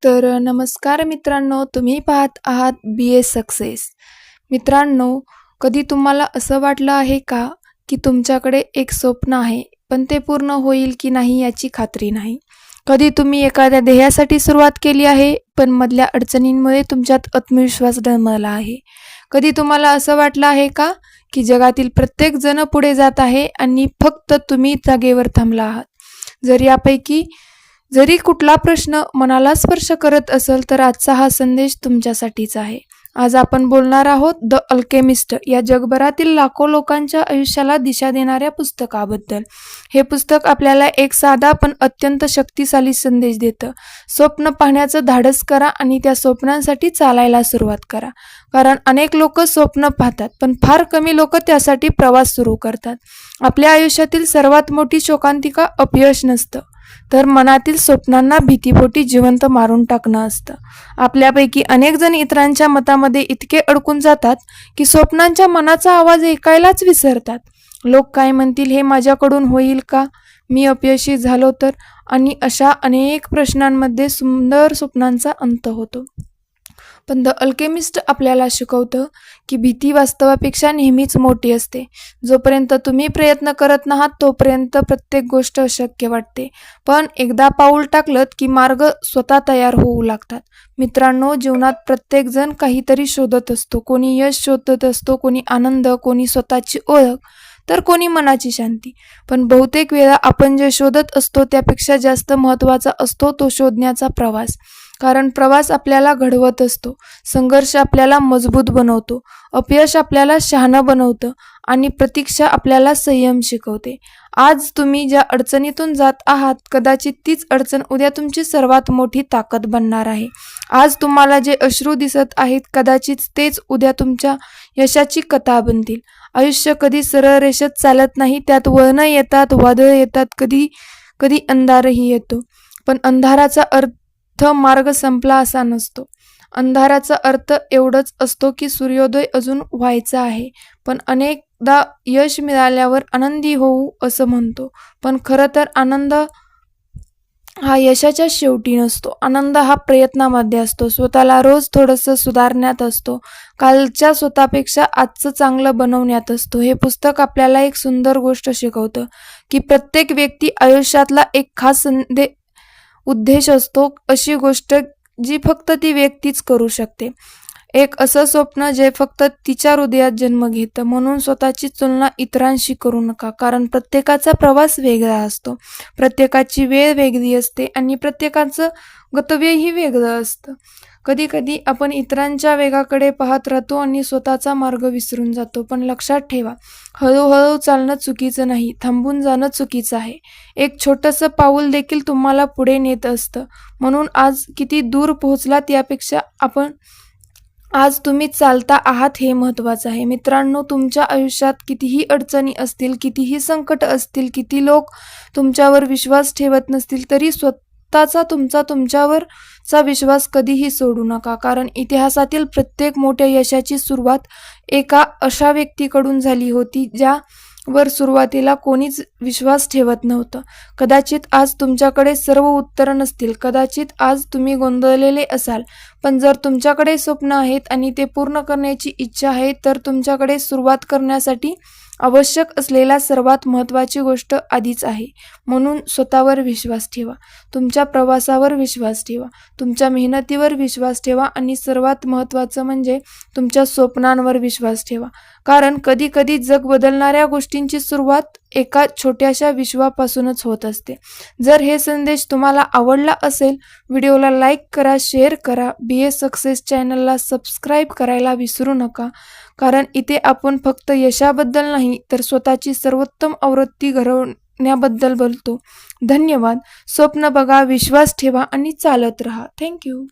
नमस्कार मित्रांनो, तुम्ही पाहत आहात BA सक्सेस. मित्रांनो, कधी तुम्हाला असं वाटलं आहे का की तुमच्याकडे एक स्वप्न आहे, पण ते पूर्ण होईल की नाही याची खात्री नाही. कधी तुम्ही एखाद्या ध्येयासाठी सुरुवात केली आहे, पण मधल्या अडचणींमुळे तुमच्यात आत्मविश्वास डळमळला आहे. कधी तुम्हाला असं वाटलं आहे का की जगातील प्रत्येक जण पुढे जात आहे आणि फक्त तुम्ही जागेवर थांबला आहात. जरी कुठला प्रश्न मनाला स्पर्श करत असेल तर आजचा हा संदेश तुमच्यासाठीच आहे. आज आपण बोलणार आहोत द अल्केमिस्ट या जगभरातील लाखो लोकांच्या आयुष्याला दिशा देणाऱ्या पुस्तकाबद्दल. हे पुस्तक आपल्याला एक साधा पण अत्यंत शक्तिशाली संदेश देतं. स्वप्न पाहण्याचं धाडस करा आणि त्या स्वप्नांसाठी चालायला सुरुवात करा. कारण अनेक लोक स्वप्न पाहतात, पण फार कमी लोक त्यासाठी प्रवास सुरू करतात. आपल्या आयुष्यातील सर्वात मोठी शोकांतिका अपयश नसतं, तर मनातील स्वप्नांना भीतीपोटी जिवंत मारून टाकणं असतं. आपल्यापैकी अनेक जण इतरांच्या मतामध्ये इतके अडकून जातात की स्वप्नांच्या मनाचा आवाज ऐकायलाच विसरतात. लोक काय म्हणतील, हे माझ्याकडून होईल का, मी अपयशी झालो तर, आणि अशा अनेक प्रश्नांमध्ये सुंदर स्वप्नांचा अंत होतो. पण द अल्केमिस्ट आपल्याला शिकवतं की भीती वास्तवापेक्षा नेहमीच मोठी असते. जोपर्यंत तुम्ही प्रयत्न करत नाहात तोपर्यंत प्रत्येक गोष्ट अशक्य वाटते, पण एकदा पाऊल टाकलं की मार्ग स्वतः तयार होऊ लागतात. मित्रांनो, जीवनात प्रत्येक जण काहीतरी शोधत असतो. कोणी यश शोधत असतो, कोणी आनंद, कोणी स्वतःची ओळख, तर कोणी मनाची शांती. पण बहुतेक वेळा आपण जे शोधत असतो त्यापेक्षा जास्त महत्त्वाचा असतो तो शोधण्याचा प्रवास. कारण प्रवास आपल्याला घडवत असतो, संघर्ष आपल्याला मजबूत बनवतो, अपयश आपल्याला शहाणं बनवतं आणि प्रतीक्षा आपल्याला संयम शिकवते. आज तुम्ही ज्या अडचणीतून जात आहात, कदाचित तीच अडचण उद्या तुमची सर्वात मोठी ताकद बनणार आहे. आज तुम्हाला जे अश्रू दिसत आहेत, कदाचित तेच उद्या तुमच्या यशाची कथा बनतील. आयुष्य कधी सरळ रेषेत चालत नाही, त्यात वळणं येतात, वादळ येतात, कधी कधी अंधारही येतो. पण अंधाराचा अर्थ मार्ग संपला असा नसतो. अंधाराचा अर्थ एवढंच असतो की सूर्योदय अजून व्हायचा आहे. पण अनेकदा यश मिळाल्यावर आनंदी होऊ असं म्हणतो, पण खरं तर आनंद हा यशाच्या शेवटी नसतो. आनंद हा प्रयत्नामध्ये असतो, स्वतःला रोज थोडंसं सुधारण्यात असतो, कालच्या स्वतःपेक्षा आजचं चांगलं बनवण्यात असतो. हे पुस्तक आपल्याला एक सुंदर गोष्ट शिकवतं की प्रत्येक व्यक्ती आयुष्यातला एक खास उद्देश असतो, अशी गोष्ट जी फक्त ती व्यक्तीच करू शकते. एक असं स्वप्न जे फक्त तिच्या हृदयात जन्म घेतं. म्हणून स्वतःची तुलना इतरांशी करू नका, कारण प्रत्येकाचा प्रवास वेगळा असतो, प्रत्येकाची वेळ वेगळी असते आणि प्रत्येकाचं गंतव्यही वेगळं असतं. कधी कधी आपण इतरांच्या वेगाकडे पाहत राहतो आणि स्वतःचा मार्ग विसरून जातो. पण लक्षात ठेवा, हळूहळू चालणं चुकीचं नाही, थांबून जाणं चुकीचं आहे. एक छोटंसं पाऊल देखील तुम्हाला पुढे नेत असतं. म्हणून आज किती दूर पोहोचलात यापेक्षा आज तुम्ही चालता आहात हे महत्त्वाचं आहे. मित्रांनो, तुमच्या आयुष्यात कितीही अडचणी असतील, कितीही संकट असतील, किती लोक तुमच्यावर विश्वास ठेवत नसतील, तरी तुमच्यावरचा विश्वास कधीही सोडू नका. कारण इतिहासातील प्रत्येक मोठ्या यशाची सुरुवात एका अशा व्यक्तीकडून झाली होती ज्यावर सुरुवातीला कोणीच विश्वास ठेवत नव्हतं. कदाचित आज तुमच्याकडे सर्व उत्तरं नसतील, कदाचित आज तुम्ही गोंधळलेले असाल, पण जर तुमच्याकडे स्वप्न आहेत आणि ते पूर्ण करण्याची इच्छा आहे, तर तुमच्याकडे सुरुवात करण्यासाठी आवश्यक असलेला सर्वात महत्त्वाची गोष्ट आधीच आहे. म्हणून स्वतःवर विश्वास ठेवा, तुमच्या प्रवासावर विश्वास ठेवा, तुमच्या मेहनतीवर विश्वास ठेवा आणि सर्वात महत्त्वाचं म्हणजे तुमच्या स्वप्नांवर विश्वास ठेवा. कारण कधी कधी जग बदलणाऱ्या गोष्टींची सुरुवात एका छोट्याशा विश्वापासूनच होत असते. जर हे संदेश तुम्हाला आवडला असेल, व्हिडिओला लाईक करा, शेअर करा, BA सक्सेस चॅनलला सबस्क्राईब करायला विसरू नका. कारण इथे आपण फक्त यशाबद्दल नाही, तर स्वतःची सर्वोत्तम आवृत्ती घडवण्याबद्दल बोलतो. धन्यवाद. स्वप्न बघा, विश्वास ठेवा आणि चालत राहा. थँक्यू.